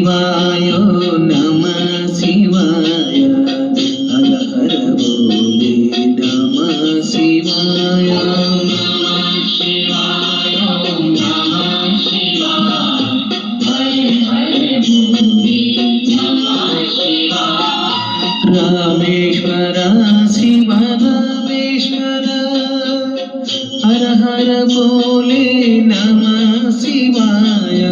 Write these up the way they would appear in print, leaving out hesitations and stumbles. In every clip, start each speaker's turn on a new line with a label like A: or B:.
A: शिवाय नमः शिवाय हर हर बोले नमः शिवाय नमः शिवाय नमः शिवाय हर हर बोले नमः शिवाय रामेश्वर शिव रामेश्वर हर हर बोले नमः शिवाय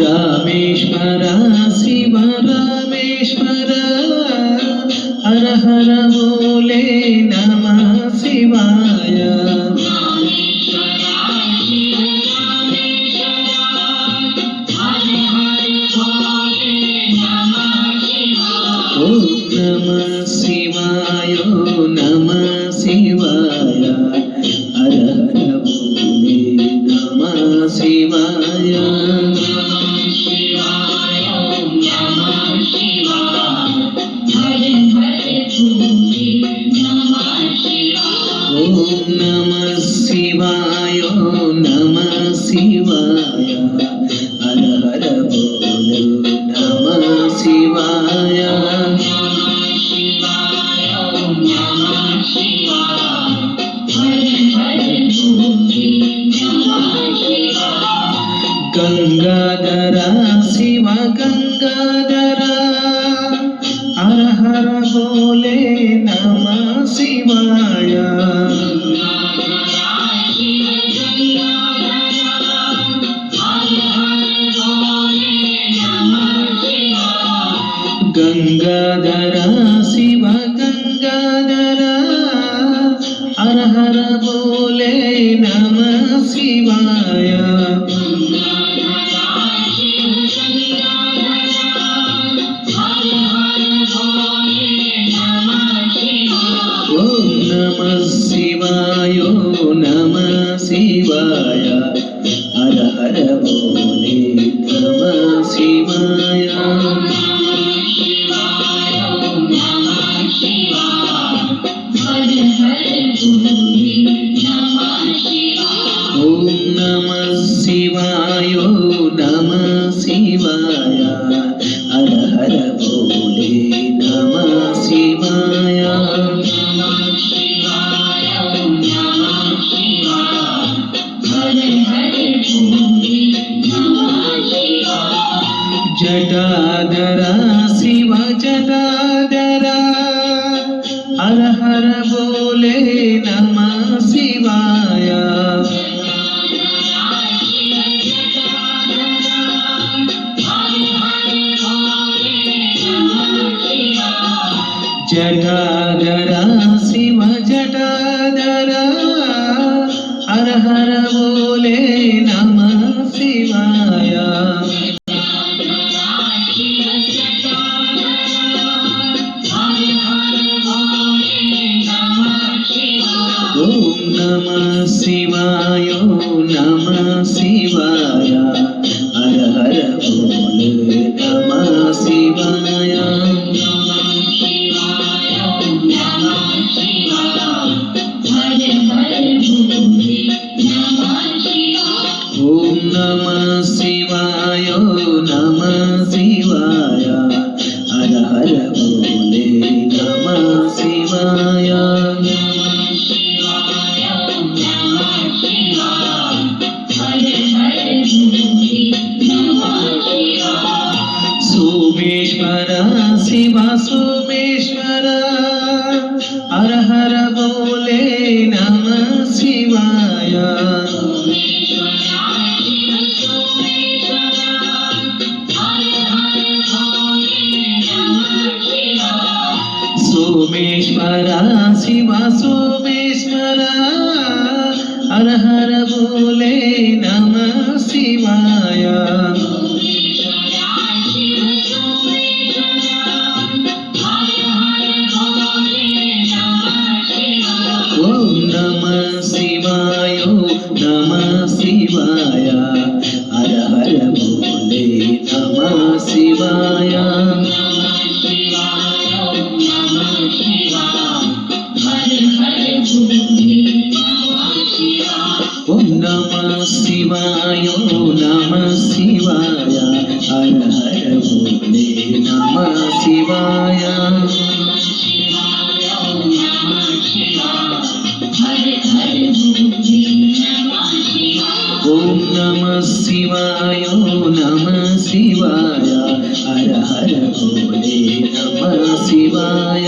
A: रामेश्वर शिव रामेश्वर हर हर बोले नमः शिवाय ओम नमः शिवाय नमः शिवाय हर हर बोले नमः शिवाय ओम नमः शिवाय नमः शिवाय हर हर बोले नमः शिवाय गंगाधर शिव गंगाधर हर हर बोले नमः शिवाय गंगाधर शिव गंगाधर हर हर बोले नमः शिवाय ओम नमः शिवाय नमः शिवाय हर हर बोले नमः शिवाय ओम नमः शिवाय नमः शिवाय हर हर बोले नमः शिवाय जटाधर शिव जटाधर हर हर बोले नमः शिवाय जटाधर शिव जटाधर हर हर बोले नमः शिवाय ओम नमः शिवाय नमः शिवाय हर हर बोले नमः शिवाय ओम नमः शिवाय नमः शिवाय हर हर बोले नमः शिवाय सोमेश्वर शिव सोमेश्वर हर हर बोले नमः शिवाय सोमेश्वर शिव सोमेश्वर हर हर बोले नमः शिवाय ओम नमः शिवाय नमः शिवाय हर हर बोले नमः शिवाय ಶಿವಾಯ ನಮ ಶಿವಾಯ ಹರ ಹರ ಭೋಲೆ ನಮ ಶಿವಾಯ